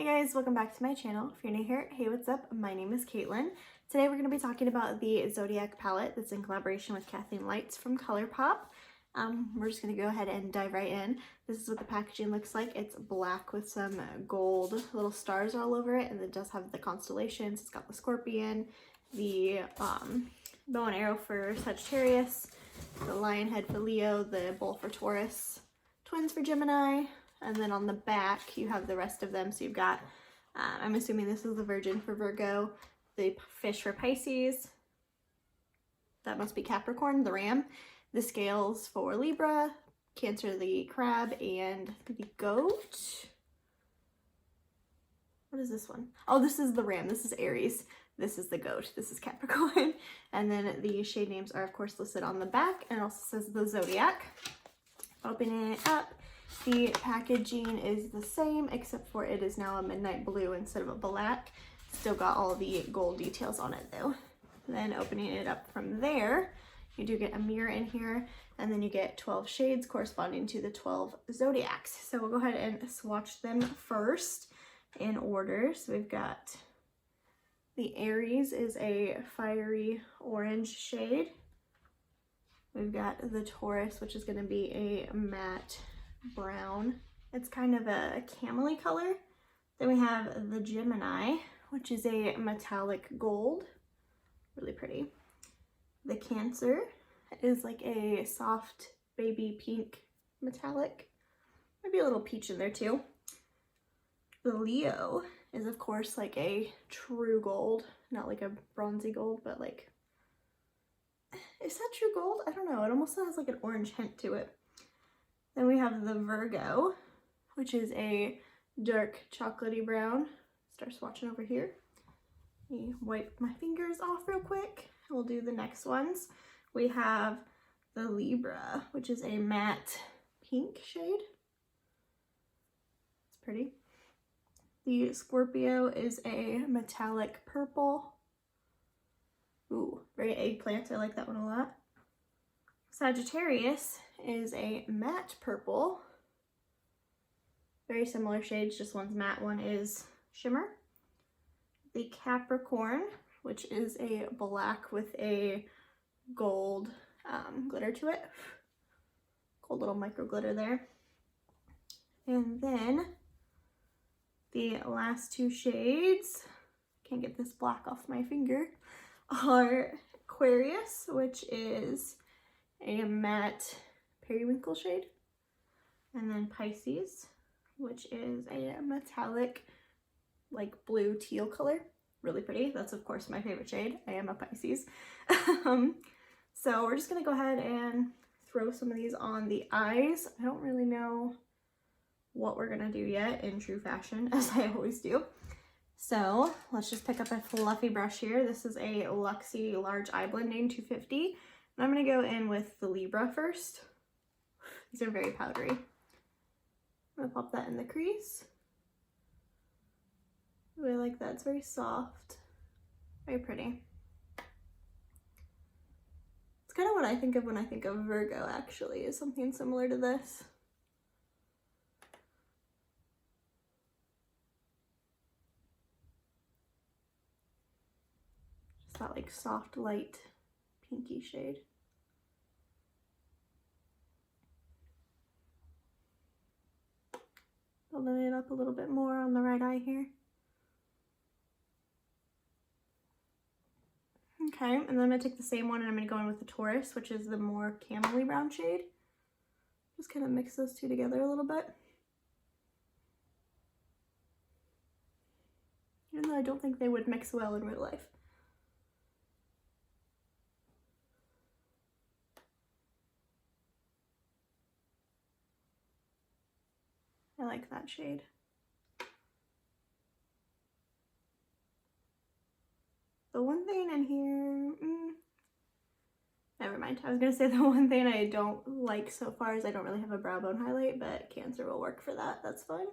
Hey guys, welcome back to my channel. If you're new here, hey, what's up? My name is Caitlin. Today we're going to be talking about the Zodiac palette that's in collaboration with Kathleen from Colourpop. We're just going to go ahead and dive right in. This is what the packaging looks like. It's black with some gold little stars all over it, and it does have the constellations. It's got the scorpion, the bow and arrow for Sagittarius, the lion head for Leo, the bull for Taurus, twins for Gemini, and then on the back you have the rest of them. So you've got, I'm assuming this is the Virgin for Virgo, the fish for Pisces, that must be Capricorn, the ram, the scales for Libra, Cancer the crab, and the goat. What is this one? Oh, this is the ram, this is Aries, this is the goat, this is Capricorn. And then the shade names are of course listed on the back, and it also says the Zodiac. Open it up. The packaging is the same, except for it is now a midnight blue instead of a black. Still got all the gold details on it though. Then opening it up from there, you do get a mirror in here, and then you get 12 shades corresponding to the 12 zodiacs. So we'll go ahead and swatch them first in order. So we've got the Aries is a fiery orange shade. We've got the Taurus, which is going to be a matte brown. It's kind of a camely color. Then we have the Gemini, which is a metallic gold, really pretty. The Cancer is like a soft baby pink metallic, maybe a little peach in there too. The Leo is of course like a true gold, not like a bronzy gold, but like, is that true gold? I don't know, it almost has like an orange hint to it. Then we have the Virgo, which is a dark chocolatey brown. Start swatching over here. Let me wipe my fingers off real quick. We'll do the next ones. We have the Libra, which is a matte pink shade. It's pretty. The Scorpio is a metallic purple. Ooh, very eggplant. I like that one a lot. Sagittarius is a matte purple. Very similar shades, just one's matte, one is shimmer. The Capricorn, which is a black with a gold glitter to it. Gold little micro glitter there. And then the last two shades, can't get this black off my finger, are Aquarius, which is a matte periwinkle shade, and then Pisces, which is a metallic like blue teal color, really pretty. That's of course my favorite shade. I am a Pisces. So we're just gonna go ahead and throw some of these on the eyes. I don't really know what we're gonna do yet in true fashion, as I always do. So let's just pick up a fluffy brush here. This is a Luxie Large Eye Blending 250. And I'm going to go in with the Libra first. These are very powdery. I'm going to pop that in the crease. Ooh, I like that. It's very soft. Very pretty. It's kind of what I think of when I think of Virgo, actually, is something similar to this. Just that like soft, light, pinky shade. Building it up a little bit more on the right eye here. Okay, and then I'm going to take the same one and I'm going to go in with the Taurus, which is the more camely brown shade. Just kind of mix those two together a little bit. Even though I don't think they would mix well in real life. I like that shade. The one thing in here, never mind. I was gonna say the one thing I don't like so far is I don't really have a brow bone highlight, but Cancer will work for that. That's fine.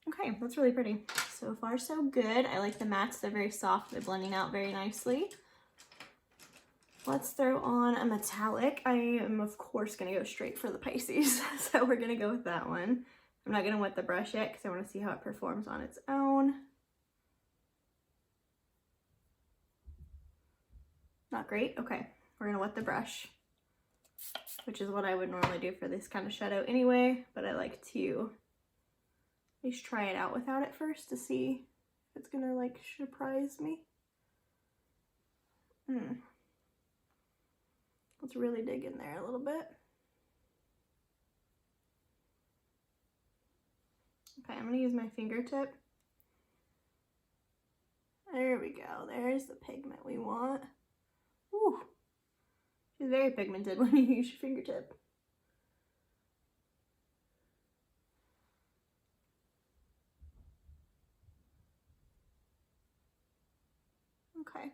Okay, that's really pretty. So far so good. I like the mattes. They're very soft. They're blending out very nicely. Let's throw on a metallic. I am of course gonna go straight for the Pisces, so we're gonna go with that one. I'm not gonna wet the brush yet because I want to see how it performs on its own. Not great? Okay, we're gonna wet the brush, which is what I would normally do for this kind of shadow anyway, but I like to at least try it out without it first to see if it's gonna like surprise me. Let's really dig in there a little bit. Okay, I'm gonna use my fingertip. There we go, there's the pigment we want. Ooh, she's very pigmented when you use your fingertip. Okay.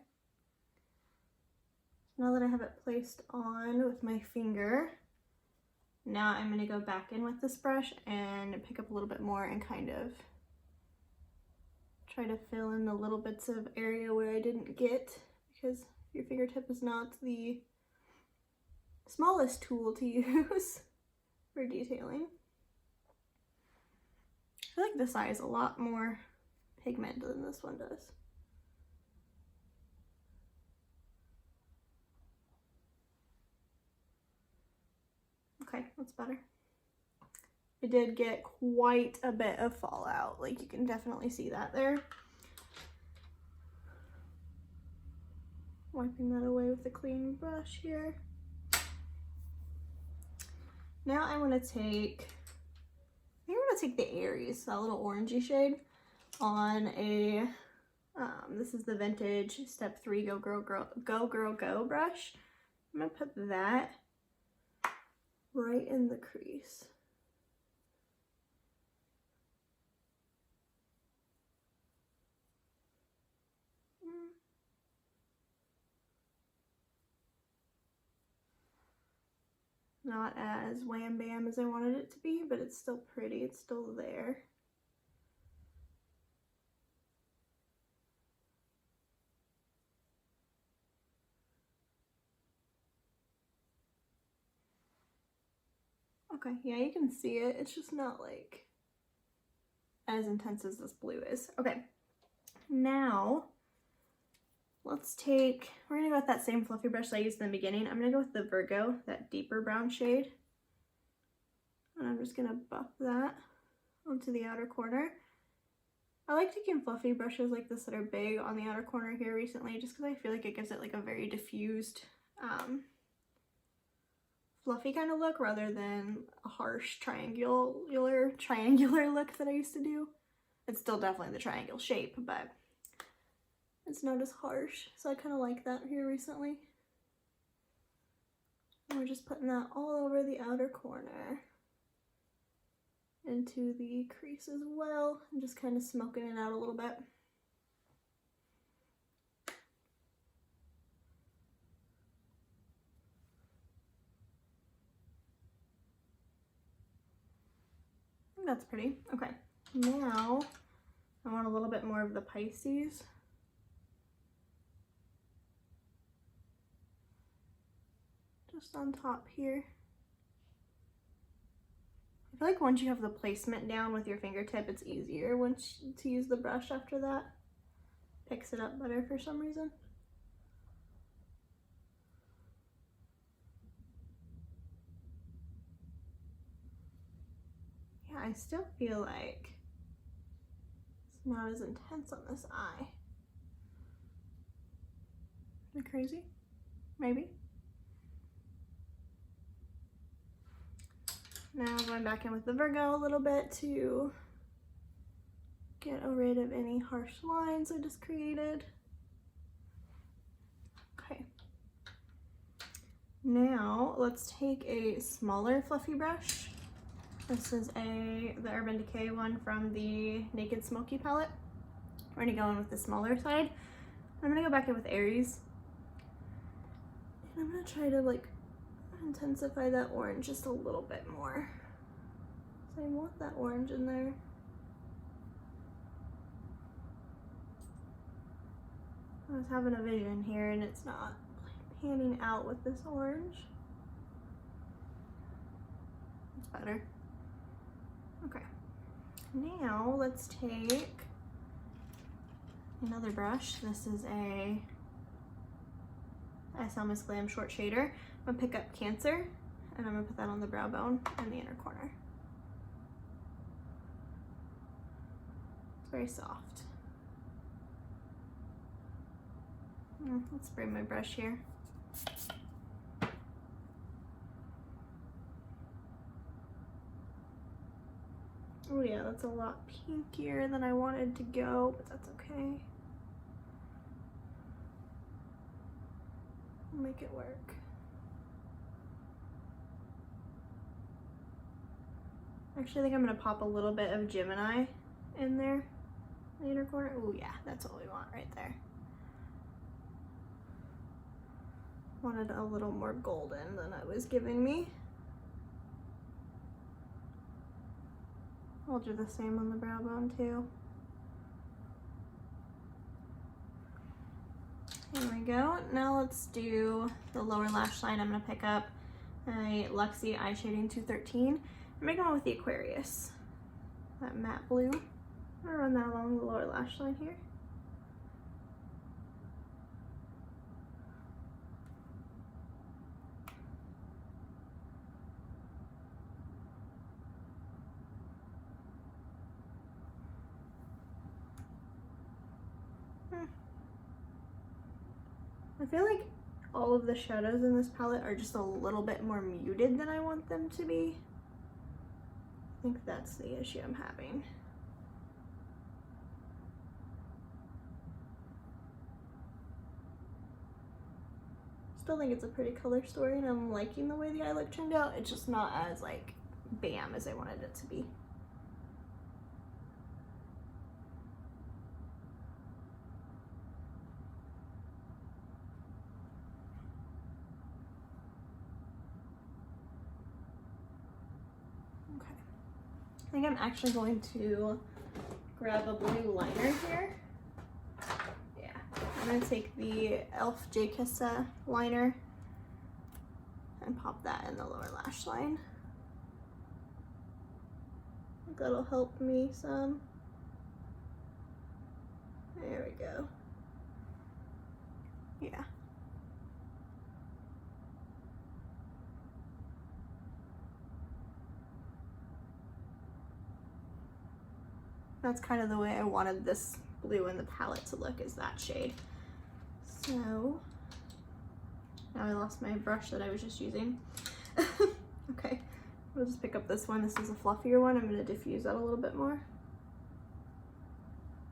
Now that I have it placed on with my finger, now I'm going to go back in with this brush and pick up a little bit more and kind of try to fill in the little bits of area where I didn't get, because your fingertip is not the smallest tool to use for detailing. I feel like this eye is a lot more pigment than this one does. Okay, that's better. I did get quite a bit of fallout, like you can definitely see that there. Wiping that away with a clean brush here. Now I want to take, I think I'm going to take the Aries, that little orangey shade, on a, this is the vintage Step 3 Go Girl Go brush. I'm going to put that right in the crease. Not as wham bam as I wanted it to be, but it's still pretty, it's still there. Okay, yeah, you can see it. It's just not like as intense as this blue is. Okay, now let's take, we're gonna go with that same fluffy brush that I used in the beginning. I'm gonna go with the Virgo, that deeper brown shade. And I'm just gonna buff that onto the outer corner. I like taking fluffy brushes like this that are big on the outer corner here recently, just because I feel like it gives it like a very diffused, fluffy kind of look rather than a harsh triangular look that I used to do. It's still definitely the triangle shape, but it's not as harsh, so I kind of like that here recently. And we're just putting that all over the outer corner, into the crease as well, and just kind of smoking it out a little bit. That's pretty. Okay, now I want a little bit more of the Pisces. Just on top here. I feel like once you have the placement down with your fingertip, it's easier to use the brush after that. Picks it up better for some reason. Yeah, I still feel like it's not as intense on this eye. Am I crazy? Maybe. Now going back in with the Virgo a little bit to get rid of any harsh lines I just created. Okay. Now let's take a smaller fluffy brush. This is the Urban Decay one from the Naked Smoky palette. We're gonna go in with the smaller side. I'm gonna go back in with Aries. And I'm gonna try to like intensify that orange just a little bit more. So I want that orange in there. I was having a vision here and it's not panning out with this orange. It's better. Okay, Now let's take another brush. This is a SL Miss Glam short shader. I'm gonna pick up Cancer and I'm gonna put that on the brow bone and the inner corner. It's very soft. Let's spray my brush here. Oh yeah, that's a lot pinkier than I wanted to go, but that's okay. I'll make it work. Actually, I think I'm gonna pop a little bit of Gemini in there, the inner corner. Oh yeah, that's what we want right there. Wanted a little more golden than it was giving me. I'll do the same on the brow bone too. There we go. Now let's do the lower lash line. I'm gonna pick up a Luxie Eye Shading 213. I'm making one with the Aquarius, that matte blue. I'm gonna run that along the lower lash line here. I feel like all of the shadows in this palette are just a little bit more muted than I want them to be. I think that's the issue I'm having. Still think it's a pretty color story and I'm liking the way the eye look turned out. It's just not as like bam as I wanted it to be. I think I'm actually going to grab a blue liner here. Yeah, I'm gonna take the e.l.f. J Kiss liner and pop that in the lower lash line. I think that'll help me some. There we go. Yeah. That's kind of the way I wanted this blue in the palette to look, is that shade. So now I lost my brush that I was just using. Okay, we'll just pick up this one. This is a fluffier one. I'm going to diffuse that a little bit more.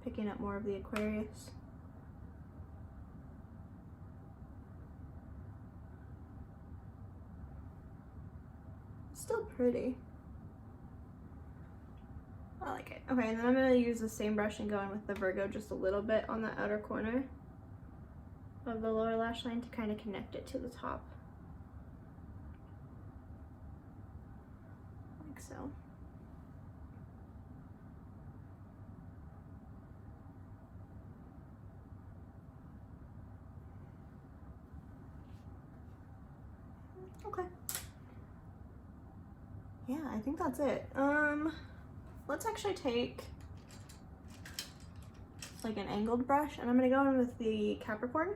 Picking up more of the Aquarius. Still pretty. I like it. Okay, and then I'm going to use the same brush and go in with the Virgo just a little bit on the outer corner of the lower lash line to kind of connect it to the top. Like so. Okay. Yeah, I think that's it. Let's actually take like an angled brush and I'm gonna go in with the Capricorn.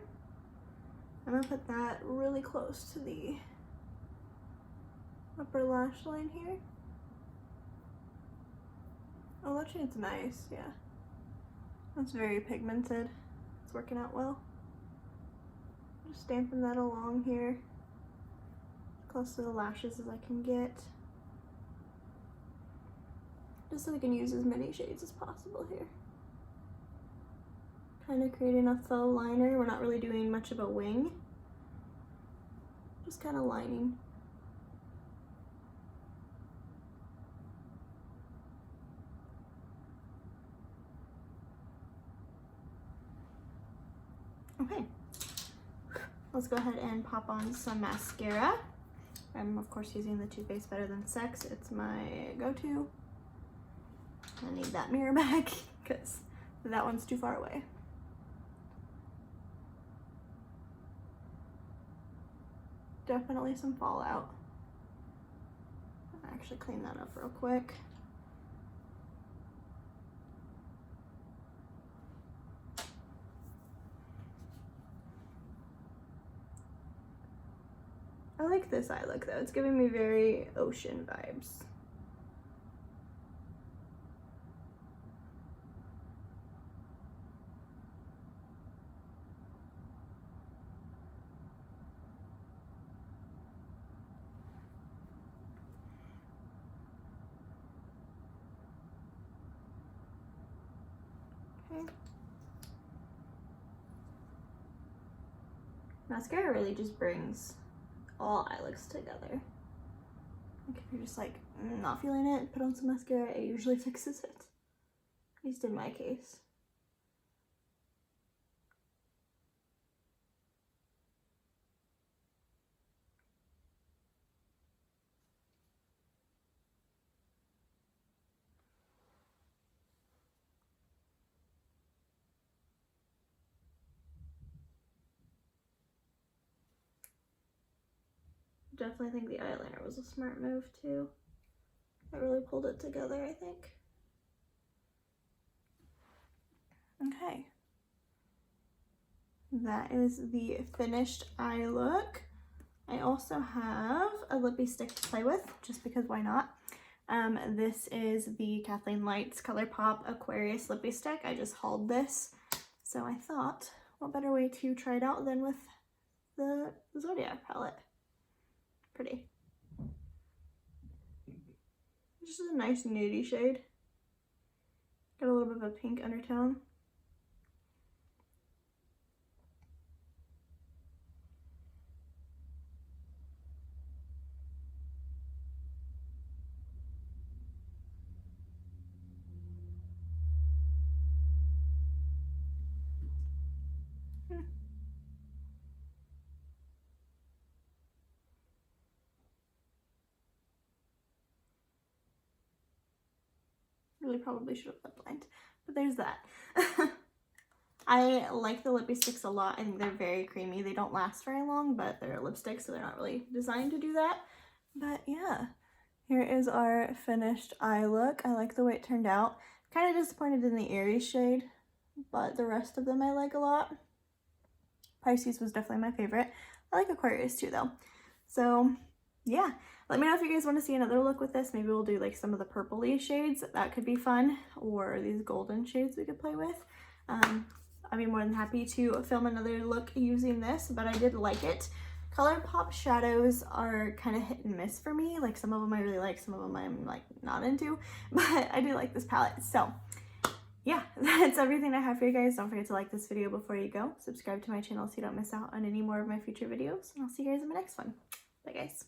I'm gonna put that really close to the upper lash line here. Oh, that shade's nice, yeah. That's very pigmented. It's working out well. Just stamping that along here, close to the lashes as I can get. Just so we can use as many shades as possible here. Kind of creating a faux liner. We're not really doing much of a wing. Just kind of lining. Okay. Let's go ahead and pop on some mascara. I'm of course using the Too Faced Better Than Sex. It's my go-to. I need that mirror back because that one's too far away. Definitely some fallout. I'll actually clean that up real quick. like this eye look though. It's giving me very ocean vibes. Okay. Mascara really just brings all eye looks together. Like if you're just like not feeling it, put on some mascara, it usually fixes it. At least in my case. Definitely think the eyeliner was a smart move too. I really pulled it together, I think. Okay. That is the finished eye look. I also have a lippy stick to play with, just because why not? This is the Kathleen Lights Colourpop Aquarius lippy stick. I just hauled this, so I thought, what better way to try it out than with the Zodiac palette. Pretty. Just a nice nudie shade. Got a little bit of a pink undertone. Really probably should have lip lined, but there's that. I like the lippy sticks a lot. I think they're very creamy. They don't last very long, but they're lipsticks, so they're not really designed to do that. But yeah, here is our finished eye look. I like the way it turned out. Kind of disappointed in the Aries shade, but the rest of them I like a lot. Pisces was definitely my favorite. I like Aquarius too though. So yeah, let me know if you guys want to see another look with this. Maybe we'll do like some of the purpley shades. That could be fun. Or these golden shades we could play with. I'd be more than happy to film another look using this, but I did like it. Colourpop shadows are kind of hit and miss for me. Like some of them I really like, some of them I'm like not into, but I do like this palette. So yeah, that's everything I have for you guys. Don't forget to like this video before you go. Subscribe to my channel so you don't miss out on any more of my future videos, and I'll see you guys in my next one. Bye guys.